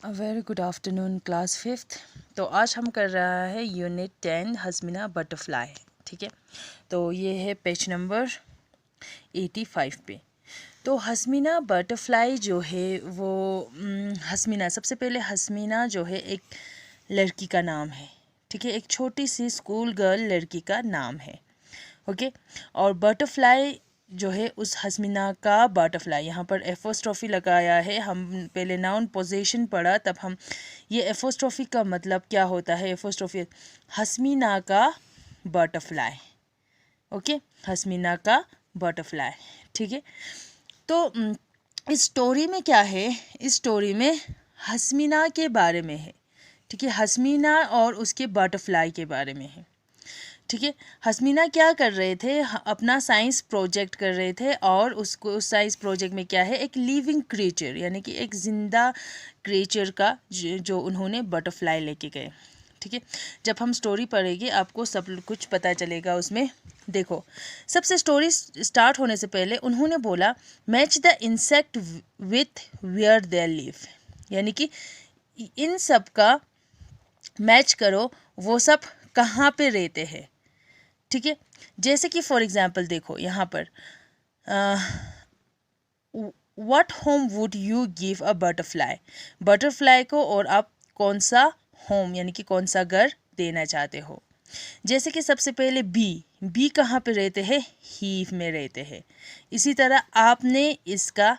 A very good afternoon class fifth. तो आज हम कर रहा है यूनिट 10 हस्मिना बटरफ्लाई। ठीक है, तो ये है पेज नंबर 85 पे। तो हस्मिना बटरफ्लाई जो है वो हस्मिना, सबसे पहले हस्मिना जो है एक लड़की का नाम है। ठीक है, एक छोटी सी स्कूल गर्ल लड़की का नाम है। ओके, और बटरफ्लाई जो है उस हस्मिना का बटरफ्लाई, यहाँ पर एफोस्ट्रॉफी लगाया है। हम पहले नाउन पोजीशन पढ़ा, तब हम ये एफोस्ट्रॉफी का मतलब क्या होता है। एफोस्ट्रॉफी हस्मिना का बटरफ्लाई। ओके, हस्मिना का बटरफ्लाई। ठीक है, तो इस स्टोरी में क्या है, इस स्टोरी में हस्मिना के बारे में है। ठीक है, हस्मिना और उसके बटरफ्लाई के बारे में है। ठीक है, हस्मिना क्या कर रहे थे, अपना साइंस प्रोजेक्ट कर रहे थे, और उसको उस साइंस प्रोजेक्ट में क्या है, एक लिविंग क्रिएचर यानी कि एक ज़िंदा क्रिएचर का जो उन्होंने बटरफ्लाई लेके गए। ठीक है, जब हम स्टोरी पढ़ेंगे आपको सब कुछ पता चलेगा उसमें। देखो, सबसे स्टोरी स्टार्ट होने से पहले उन्होंने बोला match the insect with where they live, यानी कि इन सब का मैच करो, वो सब कहाँ पे रहते हैं। ठीक है, जैसे कि फॉर एग्जाम्पल देखो यहाँ पर what home would you give a butterfly, butterfly को और आप कौन सा होम यानी कि कौन सा घर देना चाहते हो। जैसे कि सबसे पहले बी कहाँ पे रहते हैं, हीव में रहते हैं। इसी तरह आपने इसका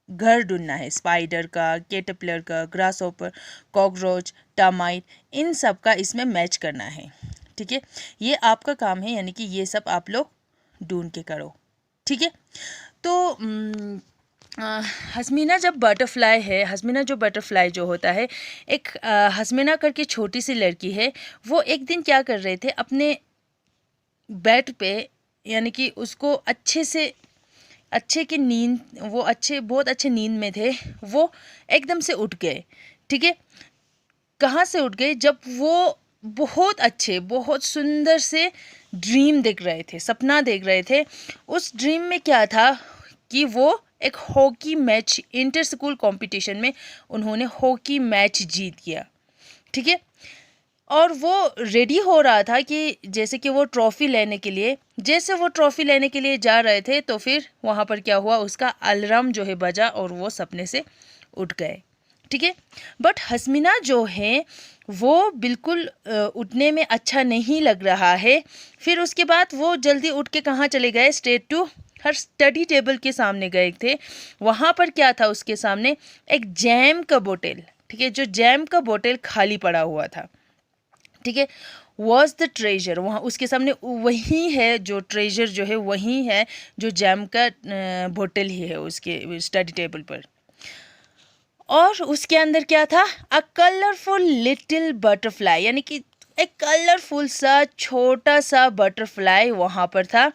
घर ढूंढना है, स्पाइडर का, कैटरपिलर का, ग्रास होपर, कॉकरोच, टर्माइट, इन सब का इसमें मैच करना है। ठीक है, ये आपका काम है, यानी कि ये सब आप लोग ढूंढ के करो। ठीक है, तो हस्मिना जब बटरफ्लाई है, हस्मिना जो बटरफ्लाई जो होता है, एक हस्मिना करके छोटी सी लड़की है। वो एक दिन क्या कर रहे थे, अपने बेड पे, यानी कि उसको अच्छे की नींद, वो बहुत अच्छे नींद में थे। वो एकदम से उठ गए। ठीक है, कहाँ से उठ गए, जब वो बहुत सुंदर से ड्रीम देख रहे थे, सपना देख रहे थे। उस ड्रीम में क्या था कि वो एक hockey match, inter school competition में उन्होंने हॉकी मैच जीत गया। ठीक है, और वो रेडी हो रहा था कि जैसे कि वो ट्रॉफ़ी लेने के लिए, जैसे वो ट्रॉफ़ी लेने के लिए जा रहे थे, तो फिर वहाँ पर क्या हुआ, उसका अलार्म जो है बजा और वो सपने से उठ गए। ठीक है, बट हस्मिना जो है वो बिल्कुल उठने में अच्छा नहीं लग रहा है। फिर उसके बाद वो जल्दी उठ के कहाँ चले गए, straight to her study table के सामने गए थे। वहाँ पर क्या था, उसके सामने एक जैम का बोतल। ठीक है, जो जैम का बोतल खाली पड़ा हुआ था। ठीक है, वॉज द ट्रेजर, वहाँ उसके सामने वही है, जो ट्रेजर जो है वही है, जो जैम का बोतल ही है उसके स्टडी टेबल पर। और उसके अंदर क्या था, अ कलरफुल लिटिल बटरफ्लाई, यानी कि एक कलरफुल सा छोटा सा बटरफ्लाई वहाँ पर था।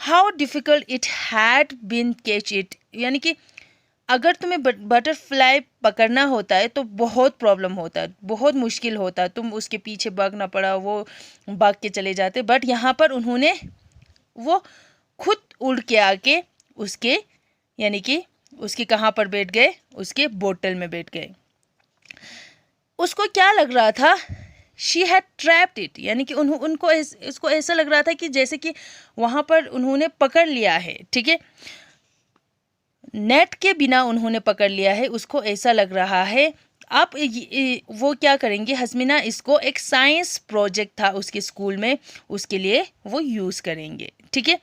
How difficult it had been catch it, यानी कि अगर तुम्हें बटरफ्लाई पकड़ना होता है तो बहुत प्रॉब्लम होता है, बहुत मुश्किल होता है, तुम उसके पीछे भागना पड़ा, वो भाग के चले जाते। बट यहाँ पर उन्होंने वो खुद उड़ के आके उसके, यानी कि उसके कहाँ पर बैठ गए, उसके बोतल में बैठ गए। उसको क्या लग रहा था, शी हैड ट्रैप्ड इट, यानी कि उनको इसको ऐसा लग रहा था कि जैसे कि वहाँ पर उन्होंने पकड़ लिया है। ठीक है, नेट के बिना उन्होंने पकड़ लिया है, उसको ऐसा लग रहा है। आप वो क्या करेंगे, हस्मिना इसको एक साइंस प्रोजेक्ट था उसके स्कूल में, उसके लिए वो यूज़ करेंगे। ठीक है,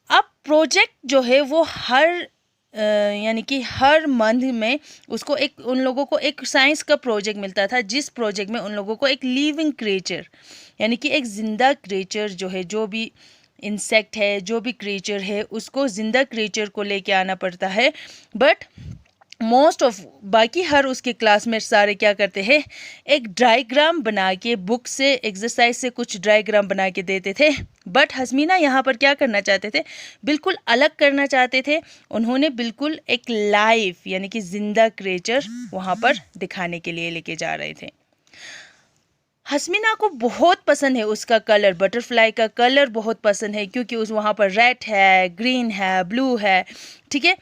अब प्रोजेक्ट जो है वो यानी कि हर मंथ में उसको एक, उन लोगों को एक साइंस का प्रोजेक्ट मिलता था, जिस प्रोजेक्ट में उन लोगों को एक लिविंग क्रिएचर, यानी कि एक ज़िंदा क्रिएचर जो है, जो भी इंसेक्ट है, जो भी क्रिएचर है, उसको ज़िंदा क्रिएचर को लेके आना पड़ता है। बट मोस्ट ऑफ बाकी हर उसके क्लासमेट सारे क्या करते हैं, एक डायग्राम बना के, बुक से एक्सरसाइज से कुछ डायग्राम बना के देते थे। बट हस्मिना यहाँ पर क्या करना चाहते थे, बिल्कुल अलग करना चाहते थे। उन्होंने बिल्कुल एक लाइव यानी कि ज़िंदा क्रिएचर वहाँ पर दिखाने के लिए लेके जा रहे थे। हस्मिना को बहुत पसंद है उसका कलर, बटरफ्लाई का कलर बहुत पसंद है, क्योंकि उस वहाँ पर रेड है, ग्रीन है, ब्लू है। ठीक है,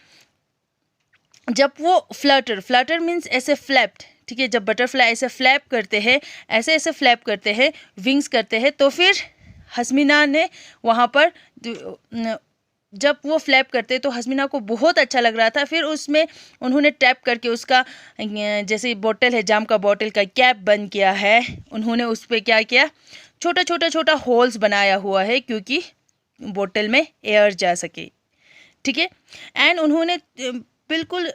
जब वो फ्लटर मीन्स ऐसे फ्लैप्ड, ठीक है, जब बटरफ्लाई ऐसे फ्लैप करते हैं, ऐसे ऐसे फ्लैप करते हैं, विंग्स करते हैं, तो फिर हस्मिना ने वहाँ पर जब वो फ्लैप करते तो हस्मिना को बहुत अच्छा लग रहा था। फिर उसमें उन्होंने टैप करके उसका जैसे बॉटल है, जाम का बॉटल का कैप बंद किया है, उन्होंने उस पर क्या किया, छोटा होल्स बनाया हुआ है क्योंकि बॉटल में एयर जा सके, ठीक है। एंड उन्होंने बिल्कुल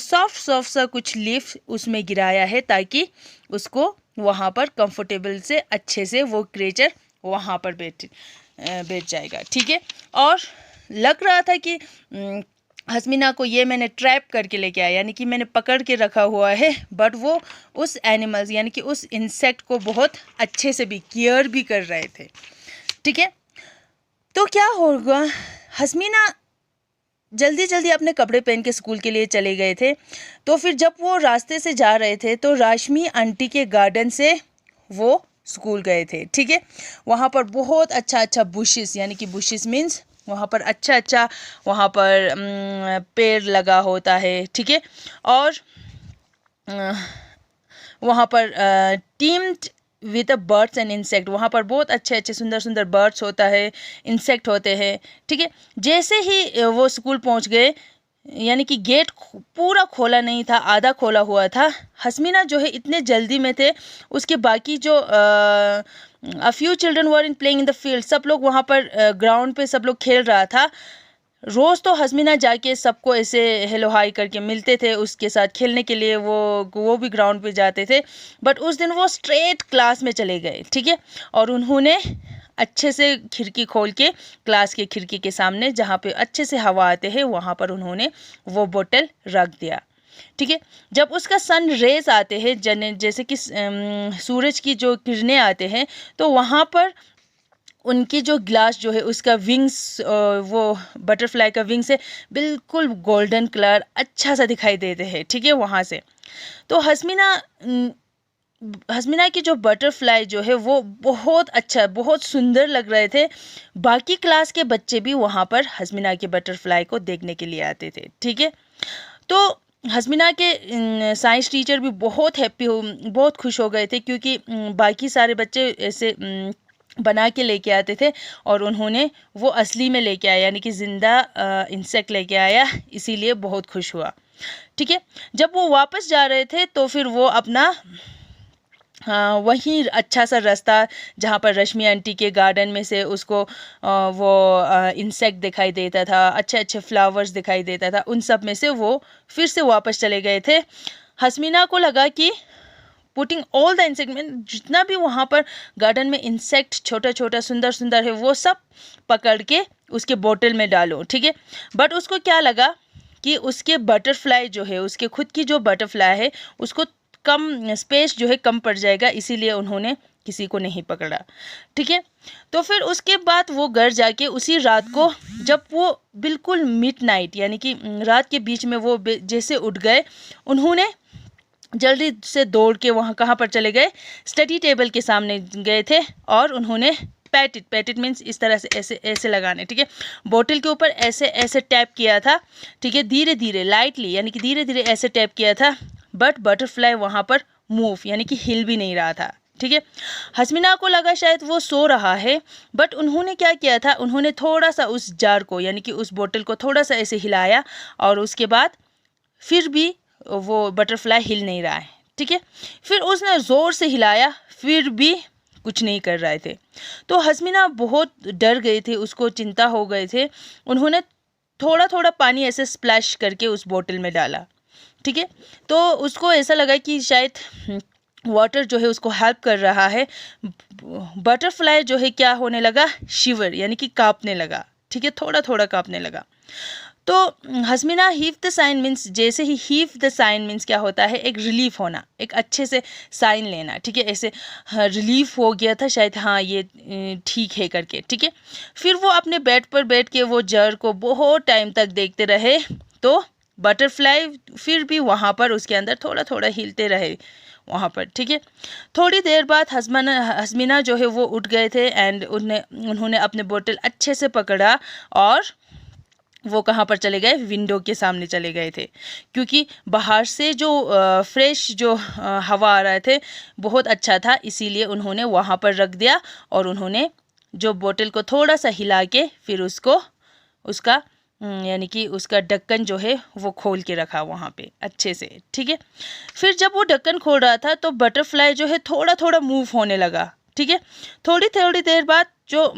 सॉफ्ट सा कुछ लीफ उसमें गिराया है ताकि उसको वहाँ पर कंफर्टेबल से अच्छे से वो क्रिएचर वहाँ पर बैठ जाएगा, ठीक है। और लग रहा था कि हस्मिना को ये मैंने ट्रैप करके लेके आया, यानी कि मैंने पकड़ के रखा हुआ है, बट वो उस एनिमल्स यानी कि उस इंसेक्ट को बहुत अच्छे से भी केयर भी कर रहे थे, ठीक है। तो क्या होगा, हस्मिना जल्दी जल्दी अपने कपड़े पहन के स्कूल के लिए चले गए थे। तो फिर जब वो रास्ते से जा रहे थे तो राशमी आंटी के गार्डन से वो स्कूल गए थे, ठीक है। वहाँ पर बहुत अच्छा बुशेस, यानी कि बुशेस मीन्स वहाँ पर अच्छा वहाँ पर पेड़ लगा होता है, ठीक है। और वहाँ पर teemed with a bird's and insect, वहाँ पर बहुत अच्छे सुंदर बर्ड्स होता है, इंसेक्ट होते हैं, ठीक है। जैसे ही वो स्कूल पहुँच गए, यानी कि गेट पूरा खोला नहीं था, आधा खोला हुआ था। हस्मिना जो है इतने जल्दी में थे, उसके बाकी जो a few children were in playing in the field, सब लोग वहाँ पर ग्राउंड पे सब लोग खेल रहा था। रोज़ तो हस्मिना जाके सबको ऐसे हेलो हाई करके मिलते थे, उसके साथ खेलने के लिए वो भी ग्राउंड पे जाते थे। बट उस दिन वो स्ट्रेट क्लास में चले गए, ठीक है। और उन्होंने अच्छे से खिड़की खोल के क्लास के खिड़की के सामने जहाँ पे अच्छे से हवा आते हैं वहाँ पर उन्होंने वो बोतल रख दिया, ठीक है। जब उसका सन रेज आते हैं, जैसे कि सूरज की जो किरणें आते हैं, तो वहाँ पर उनकी जो ग्लास जो है उसका विंग्स, वो बटरफ्लाई का विंग्स है, बिल्कुल गोल्डन कलर अच्छा सा दिखाई देते हैं, ठीक है। वहाँ से तो हस्मिना की जो बटरफ्लाई जो है वो बहुत अच्छा, बहुत सुंदर लग रहे थे। बाकी क्लास के बच्चे भी वहाँ पर हस्मिना के बटरफ्लाई को देखने के लिए आते थे, ठीक है। तो हस्मिना के साइंस टीचर भी बहुत बहुत खुश हो गए थे क्योंकि बाकी सारे बच्चे ऐसे बना के लेके आते थे और उन्होंने वो असली में लेके आया, यानी कि ज़िंदा इंसेक्ट लेके आया, इसीलिए बहुत खुश हुआ, ठीक है। जब वो वापस जा रहे थे तो फिर वो अपना वहीं अच्छा सा रास्ता जहाँ पर रश्मि आंटी के गार्डन में से उसको वो इंसेक्ट दिखाई देता था, अच्छे फ्लावर्स दिखाई देता था, उन सब में से वो फिर से वापस चले गए थे। हस्मिना को लगा कि पुटिंग ऑल द इंसेक्ट में, जितना भी वहाँ पर गार्डन में इंसेक्ट छोटा सुंदर है वो सब पकड़ के उसके बोतल में डालो, ठीक है। बट उसको क्या लगा कि उसके बटरफ्लाई जो है, उसके खुद की जो बटरफ्लाई है, उसको कम स्पेस जो है कम पड़ जाएगा, इसीलिए उन्होंने किसी को नहीं पकड़ा, ठीक है। तो फिर उसके बाद वो घर जाके उसी रात को, जब वो बिल्कुल मिडनाइट यानी कि रात के बीच में वो जैसे उठ गए, उन्होंने जल्दी से दौड़ के वहाँ कहाँ पर चले गए, स्टडी टेबल के सामने गए थे और उन्होंने पैट मीन्स इस तरह से ऐसे लगाने, ठीक है। बोतल के ऊपर ऐसे टैप किया था, ठीक है, धीरे धीरे लाइटली, यानी कि धीरे धीरे ऐसे टैप किया था। बट बटरफ्लाई वहाँ पर मूव यानी कि हिल भी नहीं रहा था, ठीक है। हस्मिना को लगा शायद वो सो रहा है, बट उन्होंने क्या किया था, उन्होंने थोड़ा सा उस जार को यानी कि उस बोतल को थोड़ा सा ऐसे हिलाया और उसके बाद फिर भी वो बटरफ्लाई हिल नहीं रहा है, ठीक है। फिर उसने ज़ोर से हिलाया, फिर भी कुछ नहीं कर रहे थे। तो हस्मिना बहुत डर गए थे, उसको चिंता हो गए थे। उन्होंने थोड़ा पानी ऐसे स्प्लैश करके उस बोतल में डाला, ठीक है। तो उसको ऐसा लगा कि शायद वाटर जो है उसको हेल्प कर रहा है। बटरफ्लाई जो है क्या होने लगा, शिवर यानी कि कांपने लगा, ठीक है, थोड़ा कांपने लगा। तो हस्मिना हीव द साइन मीन्स, जैसे ही हीव द साइन मीन्स क्या होता है, एक रिलीफ होना, एक अच्छे से साइन लेना, ठीक है। ऐसे रिलीफ हो गया था शायद, हाँ ये ठीक है करके, ठीक है। फिर वो अपने बेड पर बैठ के वो जार को बहुत टाइम तक देखते रहे। तो बटरफ्लाई फिर भी वहाँ पर उसके अंदर थोड़ा हिलते रहे वहाँ पर, ठीक है। थोड़ी देर बाद हस्मिना जो है वो उठ गए थे एंड उन्होंने अपने बोतल अच्छे से पकड़ा और वो कहाँ पर चले गए, विंडो के सामने चले गए थे, क्योंकि बाहर से जो फ्रेश जो हवा आ रहे थे बहुत अच्छा था, इसीलिए उन्होंने वहाँ पर रख दिया और उन्होंने जो बोतल को थोड़ा सा हिला के फिर उसको उसका यानी कि उसका ढक्कन जो है वो खोल के रखा वहाँ पे अच्छे से, ठीक है। फिर जब वो ढक्कन खोल रहा था तो बटरफ्लाई जो है थोड़ा थोड़ा मूव होने लगा, ठीक है। थोड़ी थोड़ी देर बाद जो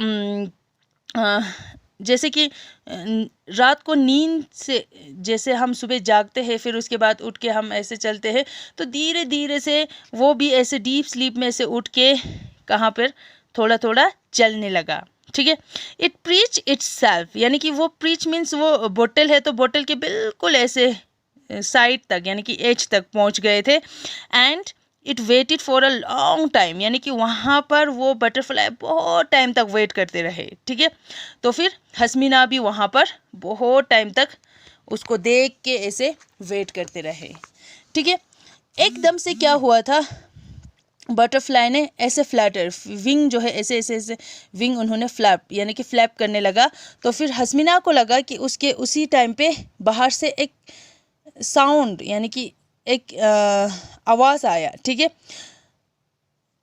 जैसे कि रात को नींद से जैसे हम सुबह जागते हैं फिर उसके बाद उठ के हम ऐसे चलते हैं, तो धीरे धीरे से वो भी ऐसे डीप स्लीप में से उठ के कहाँ पर थोड़ा थोड़ा चलने लगा, ठीक है। इट प्रीच इट्स सेल्फ, यानी कि वो प्रीच मीन्स वो बोतल है तो बोतल के बिल्कुल ऐसे साइड तक यानी कि एज तक पहुंच गए थे। And it waited for a long time, यानी कि वहाँ पर वो बटरफ्लाई बहुत टाइम तक वेट करते रहे, ठीक है। तो फिर हस्मिना भी वहाँ पर बहुत टाइम तक उसको देख के ऐसे वेट करते रहे, ठीक है। एकदम से क्या हुआ था, बटरफ्लाई ने ऐसे फ्लैटर विंग जो है ऐसे ऐसे ऐसे विंग उन्होंने फ्लैप यानी कि फ्लैप करने लगा। तो फिर हस्मिना को लगा कि उसके उसी टाइम पे बाहर से एक साउंड यानी कि एक आवाज़ आया, ठीक है।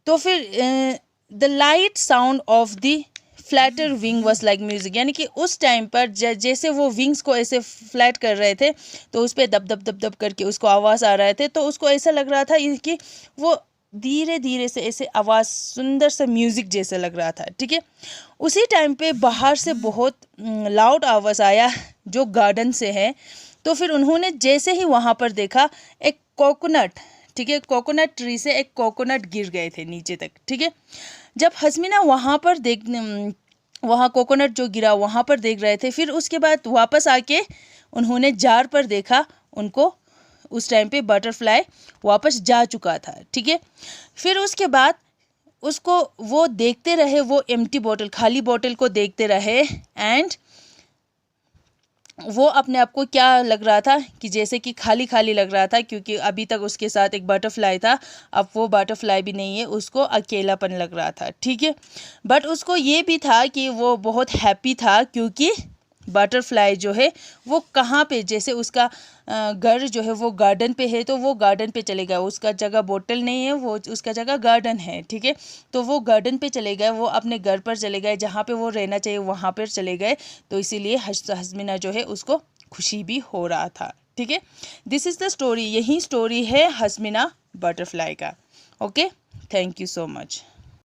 तो फिर the light sound of the flatter wing was like music, यानी कि उस टाइम पर जैसे वो विंग्स को ऐसे फ्लैट कर रहे थे तो उस पर दब दब दब दब करके उसको आवाज़ आ रहे थे, तो उसको ऐसा लग रहा था कि वो धीरे धीरे से ऐसे आवाज़ सुंदर सा म्यूज़िक जैसा लग रहा था, ठीक है। उसी टाइम पे बाहर से बहुत लाउड आवाज़ आया जो गार्डन से है। तो फिर उन्होंने जैसे ही वहाँ पर देखा एक कोकोनट, ठीक है, कोकोनट ट्री से एक कोकोनट गिर गए थे नीचे तक, ठीक है। जब हस्मिना वहाँ पर वहाँ कोकोनट जो गिरा वहाँ पर देख रहे थे, फिर उसके बाद वापस आके उन्होंने जार पर देखा, उनको उस टाइम पे बटरफ्लाई वापस जा चुका था, ठीक है। फिर उसके बाद उसको वो देखते रहे, वो एम्प्टी बोतल खाली बोतल को देखते रहे। एंड वो अपने आप को क्या लग रहा था कि जैसे कि खाली खाली लग रहा था, क्योंकि अभी तक उसके साथ एक बटरफ्लाई था, अब वो बटरफ्लाई भी नहीं है, उसको अकेलापन लग रहा था, ठीक है। बट उसको ये भी था कि वो बहुत हैप्पी था, क्योंकि बटरफ्लाई जो है वो कहाँ पे, जैसे उसका घर जो है वो गार्डन पे है, तो वो गार्डन पे चले गया, उसका जगह बोतल नहीं है, वो उसका जगह गार्डन है, ठीक है। तो वो गार्डन पे चले गए, वो अपने घर पर चले गए, जहाँ पे वो रहना चाहिए वहाँ पर चले गए। तो इसीलिए हस्मिना जो है उसको खुशी भी हो रहा था, ठीक है। दिस इज़ द स्टोरी, यही स्टोरी है हस्मिना बटरफ्लाई का। Okay, thank you so much.